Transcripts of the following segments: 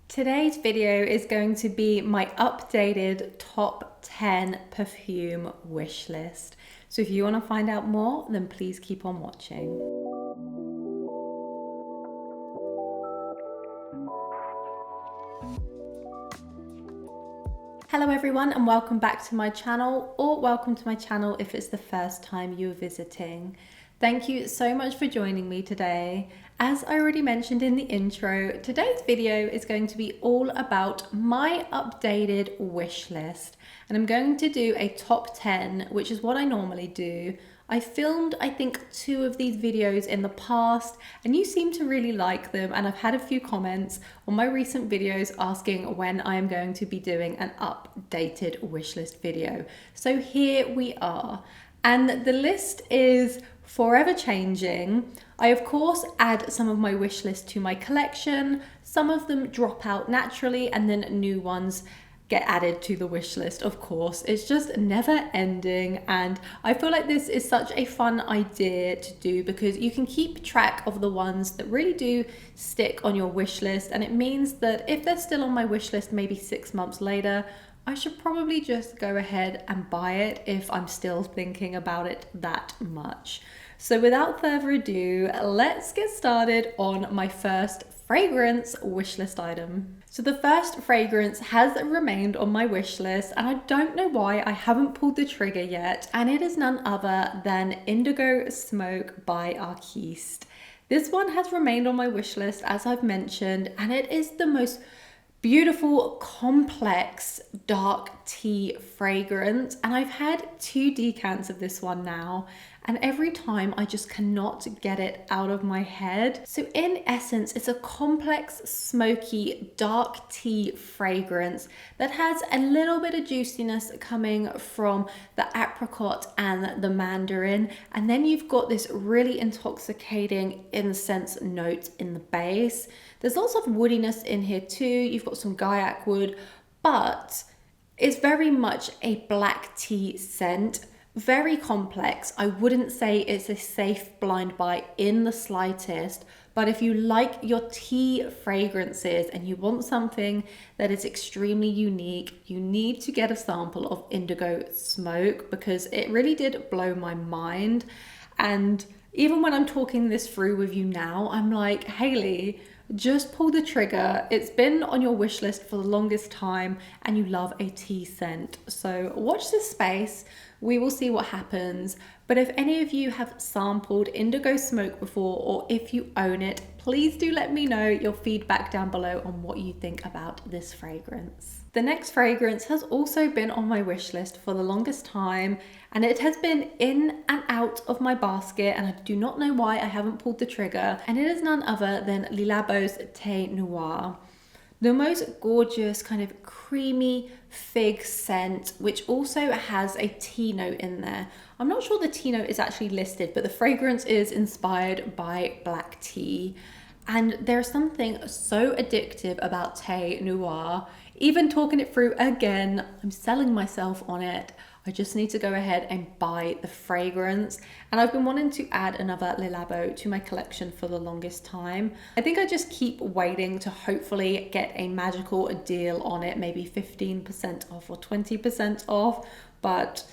Today's video is going to be my updated top 10 perfume wish list. So if you want to find out more, then please keep on watching. Hello everyone and welcome back to my channel, or welcome to my channel if it's the first time you're visiting. Thank you so much for joining me today. As I already mentioned in the intro, today's video is going to be all about my updated wish list. And I'm going to do a top 10, which is what I normally do. I filmed, I think, 2 of these videos in the past and you seem to really like them, and I've had a few comments on my recent videos asking when I am going to be doing an updated wish list video. So here we are. And the list is forever changing. I of course add some of my wish list to my collection. Some of them drop out naturally and then new ones get added to the wish list, of course. It's just never ending, and I feel like this is such a fun idea to do because you can keep track of the ones that really do stick on your wish list, and it means that if they're still on my wish list maybe 6 months later, I should probably just go ahead and buy it if I'm still thinking about it that much. So without further ado, let's get started on my first fragrance wishlist item. So the first fragrance has remained on my wish list, and I don't know why I haven't pulled the trigger yet, and it is none other than Indigo Smoke by Arquiste. This one has remained on my wish list, as I've mentioned, and it is the most beautiful, complex, dark tea fragrance. And I've had 2 decants of this one now, and every time I just cannot get it out of my head. So in essence, it's a complex, smoky, dark tea fragrance that has a little bit of juiciness coming from the apricot and the mandarin. And then you've got this really intoxicating incense note in the base. There's lots of woodiness in here too. You've got some guaiac wood, but it's very much a black tea scent. Very complex. I wouldn't say it's a safe blind buy in the slightest, but if you like your tea fragrances and you want something that is extremely unique, you need to get a sample of Indigo Smoke because it really did blow my mind. And even when I'm talking this through with you now, I'm like, Hayley, just pull the trigger. It's been on your wish list for the longest time and you love a tea scent. So watch this space. We will see what happens. But if any of you have sampled Indigo Smoke before, or if you own it, please do let me know your feedback down below on what you think about this fragrance. The next fragrance has also been on my wish list for the longest time, and it has been in and out of my basket, and I do not know why I haven't pulled the trigger, and it is none other than Le Labo's Thé Noir. The most gorgeous kind of creamy fig scent, which also has a tea note in there. I'm not sure the tea note is actually listed, but the fragrance is inspired by black tea. And there's something so addictive about Thé Noir. Even talking it through again, I'm selling myself on it. I just need to go ahead and buy the fragrance. And I've been wanting to add another Le Labo to my collection for the longest time. I think I just keep waiting to hopefully get a magical deal on it, maybe 15% off or 20% off. But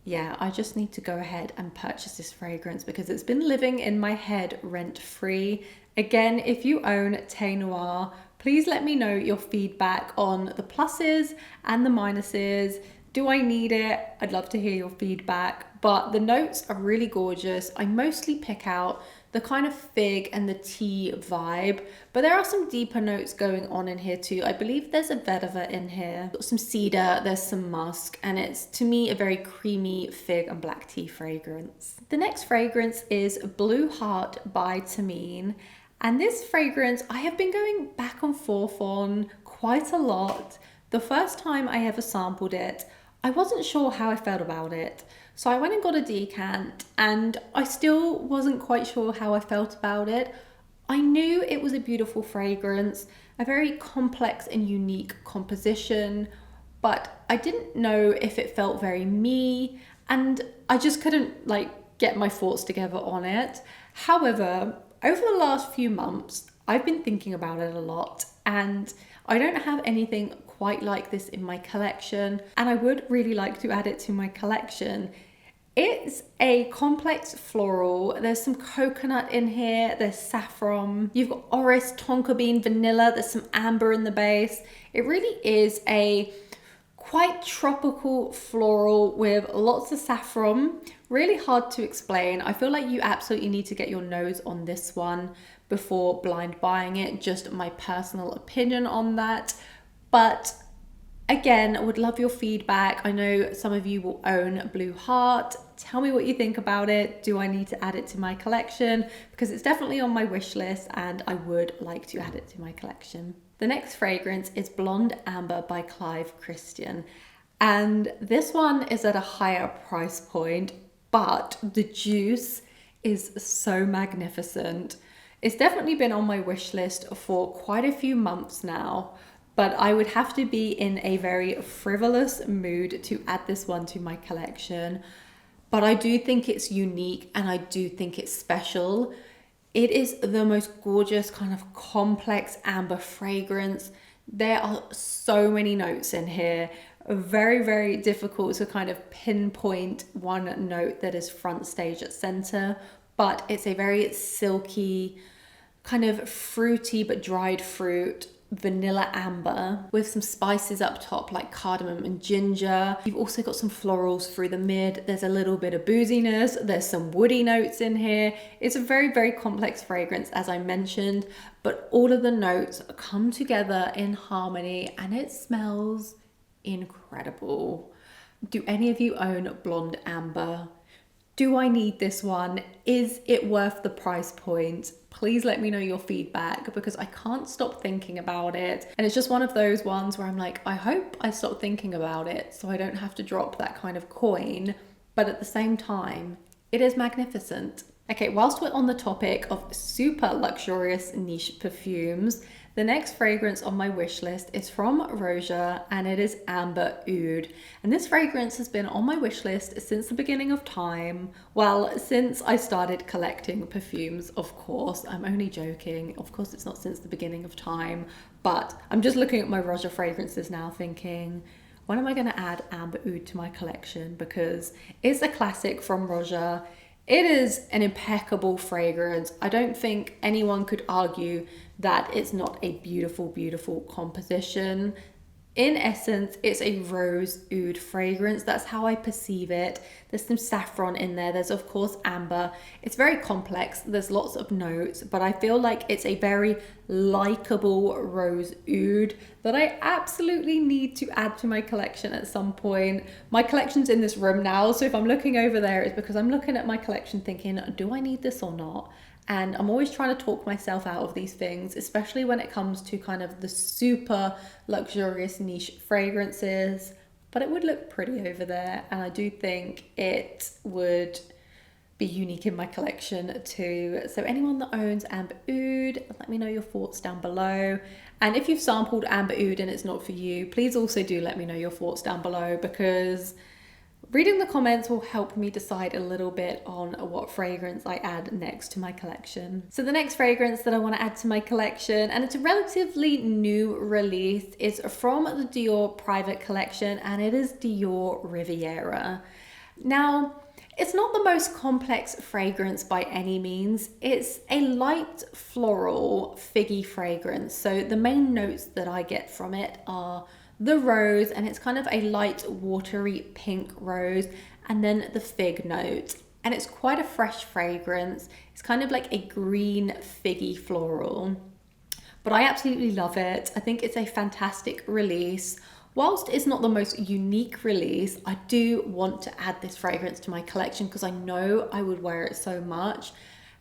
yeah, I just need to go ahead and purchase this fragrance because it's been living in my head rent-free. Again, if you own Thé Noir, please let me know your feedback on the pluses and the minuses. Do I need it? I'd love to hear your feedback, but the notes are really gorgeous. I mostly pick out the kind of fig and the tea vibe, but there are some deeper notes going on in here too. I believe there's a vetiver in here, got some cedar, there's some musk, and it's, to me, a very creamy fig and black tea fragrance. The next fragrance is Blue Heart by Tamine. And this fragrance, I have been going back and forth on quite a lot. The first time I ever sampled it, I wasn't sure how I felt about it. So I went and got a decant and I still wasn't quite sure how I felt about it. I knew it was a beautiful fragrance, a very complex and unique composition, but I didn't know if it felt very me, and I just couldn't get my thoughts together on it. However, over the last few months, I've been thinking about it a lot, and I don't have anything quite like this in my collection, and I would really like to add it to my collection. It's a complex floral. There's some coconut in here, there's saffron, you've got orris, tonka bean, vanilla, there's some amber in the base. It really is a quite tropical floral with lots of saffron. Really hard to explain. I feel like you absolutely need to get your nose on this one before blind buying it. Just my personal opinion on that. But again, I would love your feedback. I know some of you will own Blue Heart. Tell me what you think about it. Do I need to add it to my collection? Because it's definitely on my wish list and I would like to add it to my collection. The next fragrance is Blonde Amber by Clive Christian. And this one is at a higher price point, but the juice is so magnificent. It's definitely been on my wish list for quite a few months now, but I would have to be in a very frivolous mood to add this one to my collection. But I do think it's unique and I do think it's special. It is the most gorgeous kind of complex amber fragrance. There are so many notes in here. Very, very difficult to kind of pinpoint one note that is front stage at center, but it's a very silky, kind of fruity but dried fruit, vanilla amber with some spices up top like cardamom and ginger. You've also got some florals through the mid. There's a little bit of booziness. There's some woody notes in here. It's a very, very complex fragrance, as I mentioned, but all of the notes come together in harmony and it smells incredible. Do any of you own Blonde Amber? Do I need this one? Is it worth the price point? Please let me know your feedback because I can't stop thinking about it. And it's just one of those ones where I'm like, I hope I stop thinking about it so I don't have to drop that kind of coin. But at the same time, it is magnificent. Okay, whilst we're on the topic of super luxurious niche perfumes, the next fragrance on my wish list is from Roja and it is Amber Oud. And this fragrance has been on my wish list since the beginning of time. Well, since I started collecting perfumes, of course. I'm only joking. Of course, it's not since the beginning of time, but I'm just looking at my Roja fragrances now thinking, when am I going to add Amber Oud to my collection? Because it's a classic from Roja. It is an impeccable fragrance. I don't think anyone could argue that it's not a beautiful, beautiful composition. In essence, it's a rose oud fragrance. That's how I perceive it. There's some saffron in there. There's of course amber. It's very complex. There's lots of notes, but I feel like it's a very likable rose oud that I absolutely need to add to my collection at some point. My collection's in this room now, so if I'm looking over there, it's because I'm looking at my collection thinking, do I need this or not? And I'm always trying to talk myself out of these things, especially when it comes to kind of the super luxurious niche fragrances, but it would look pretty over there. And I do think it would be unique in my collection too. So anyone that owns Amber Oud, let me know your thoughts down below. And if you've sampled Amber Oud and it's not for you, please also do let me know your thoughts down below, because reading the comments will help me decide a little bit on what fragrance I add next to my collection. So the next fragrance that I want to add to my collection, and it's a relatively new release, is from the Dior private collection, and it is Dior Riviera. Now, it's not the most complex fragrance by any means. It's a light floral figgy fragrance. So the main notes that I get from it are the rose, and it's kind of a light watery pink rose, and then the fig note, and it's quite a fresh fragrance. It's kind of like a green figgy floral, but I absolutely love it. I think it's a fantastic release. Whilst it's not the most unique release, I do want to add this fragrance to my collection because I know I would wear it so much.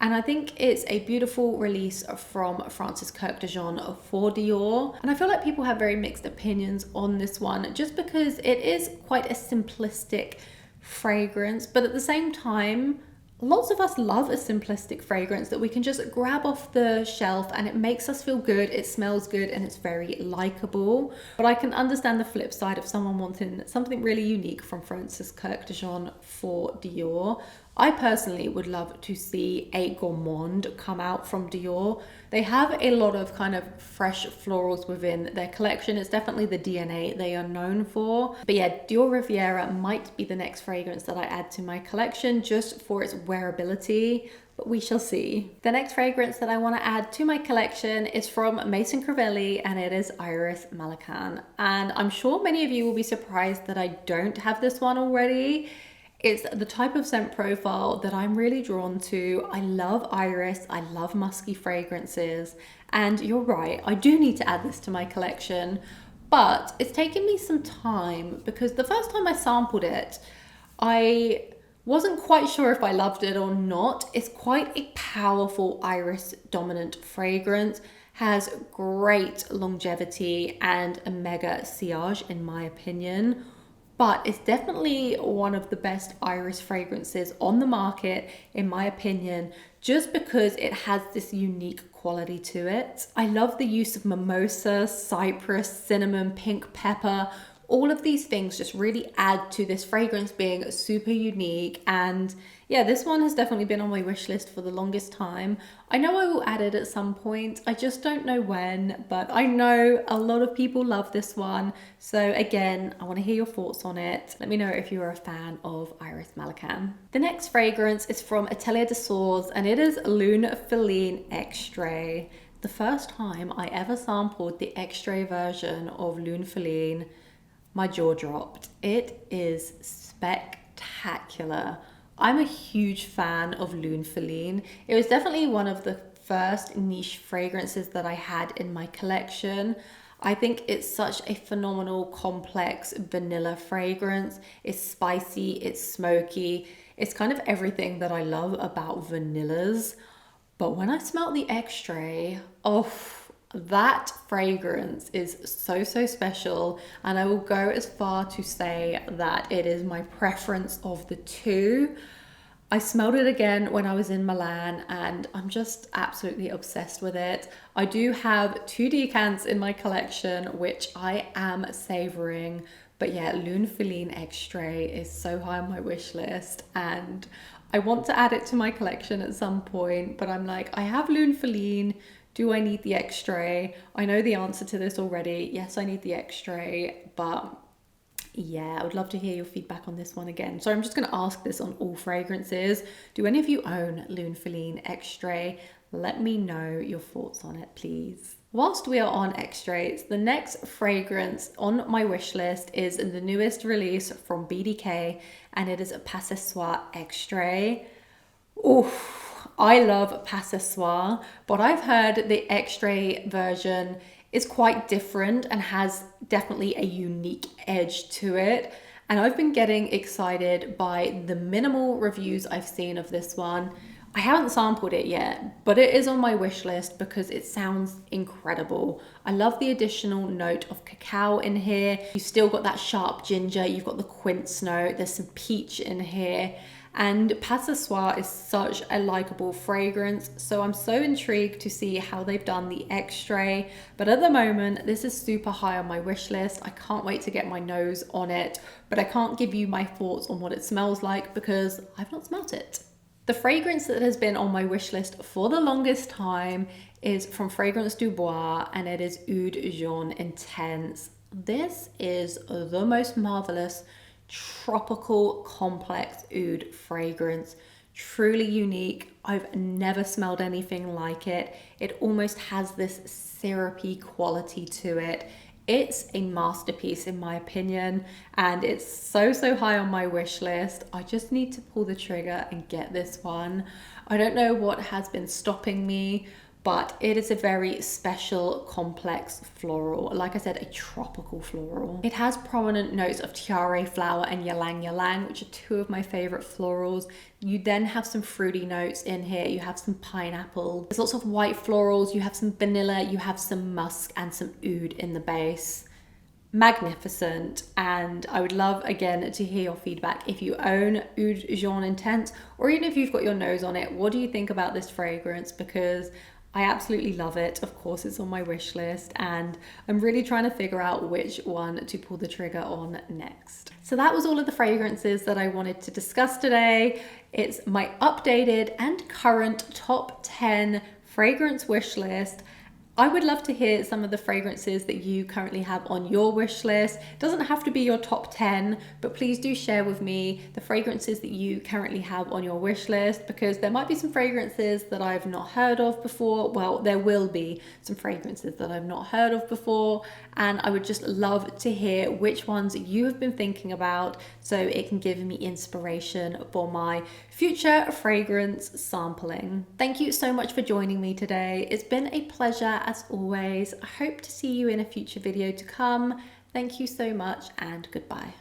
And I think it's a beautiful release from Francis Kirk de Jean for Dior. And I feel like people have very mixed opinions on this one just because it is quite a simplistic fragrance, but at the same time, lots of us love a simplistic fragrance that we can just grab off the shelf and it makes us feel good, it smells good, and it's very likable. But I can understand the flip side of someone wanting something really unique from Francis Kirk de Jean for Dior. I personally would love to see a gourmand come out from Dior. They have a lot of kind of fresh florals within their collection. It's definitely the DNA they are known for. But yeah, Dior Riviera might be the next fragrance that I add to my collection just for its wearability, but we shall see. The next fragrance that I want to add to my collection is from Maison Crivelli, and it is Iris Malacan. And I'm sure many of you will be surprised that I don't have this one already. It's the type of scent profile that I'm really drawn to. I love iris, I love musky fragrances, and you're right, I do need to add this to my collection, but it's taken me some time because the first time I sampled it, I wasn't quite sure if I loved it or not. It's quite a powerful iris dominant fragrance, has great longevity and a mega sillage in my opinion. But it's definitely one of the best iris fragrances on the market, in my opinion, just because it has this unique quality to it. I love the use of mimosa, cypress, cinnamon, pink pepper. All of these things just really add to this fragrance being super unique. And yeah, this one has definitely been on my wish list for the longest time. I know I will add it at some point. I just don't know when, but I know a lot of people love this one. So again, I want to hear your thoughts on it. Let me know if you're a fan of Iris Malacan. The next fragrance is from Atelier de Source, and it is Lune Feline Xray. The first time I ever sampled the Xray version of Lune Feline, my jaw dropped. It is spectacular. I'm a huge fan of Lune Feline. It was definitely one of the first niche fragrances that I had in my collection. I think it's such a phenomenal, complex vanilla fragrance. It's spicy, it's smoky. It's kind of everything that I love about vanillas. But when I smelled the Xray, oh, that fragrance is so special, and I will go as far to say that it is my preference of the two. I smelled it again when I was in Milan, and I'm just absolutely obsessed with it. I do have 2 decants in my collection, which I am savoring. But yeah, Lune Feline Xray is so high on my wish list, and I want to add it to my collection at some point, but I'm like, I have Lune Feline. Do I need the Xray? I know the answer to this already. Yes, I need the Xray, but yeah, I would love to hear your feedback on this one again. So I'm just going to ask this on all fragrances. Do any of you own Lune Feline Xray? Let me know your thoughts on it, please. Whilst we are on Xrays, the next fragrance on my wish list is the newest release from BDK, and it is a Pas Ce Soir Xray. Oof. I love Pas Ce Soir, but I've heard the Xray version is quite different and has definitely a unique edge to it. And I've been getting excited by the minimal reviews I've seen of this one. I haven't sampled it yet, but it is on my wish list because it sounds incredible. I love the additional note of cacao in here. You've still got that sharp ginger, you've got the quince note, there's some peach in here. And Pas Ce Soir is such a likable fragrance, so I'm so intrigued to see how they've done the Xray. But at the moment, this is super high on my wish list. I can't wait to get my nose on it, but I can't give you my thoughts on what it smells like because I've not smelt it. The fragrance that has been on my wish list for the longest time is from Fragrance du Bois, and it is Oud Jaune Intense. This is the most marvelous tropical complex oud fragrance, truly unique. I've never smelled anything like it. It almost has this syrupy quality to it. It's a masterpiece in my opinion, and it's so high on my wish list. I just need to pull the trigger and get this one. I don't know what has been stopping me, but it is a very special, complex floral. Like I said, a tropical floral. It has prominent notes of tiare flower and ylang ylang, which are 2 of my favorite florals. You then have some fruity notes in here. You have some pineapple. There's lots of white florals. You have some vanilla, you have some musk and some oud in the base. Magnificent, and I would love again to hear your feedback if you own Oud Jaune Intense, or even if you've got your nose on it. What do you think about this fragrance? Because I absolutely love it. Of course, it's on my wish list, and I'm really trying to figure out which one to pull the trigger on next. So that was all of the fragrances that I wanted to discuss today. It's my updated and current top 10 fragrance wish list. I would love to hear some of the fragrances that you currently have on your wish list. It doesn't have to be your top 10, but please do share with me the fragrances that you currently have on your wish list, because there might be some fragrances that I've not heard of before. Well, there will be some fragrances that I've not heard of before, and I would just love to hear which ones you have been thinking about, so it can give me inspiration for my future fragrance sampling. Thank you so much for joining me today. It's been a pleasure as always. I hope to see you in a future video to come. Thank you so much, and goodbye.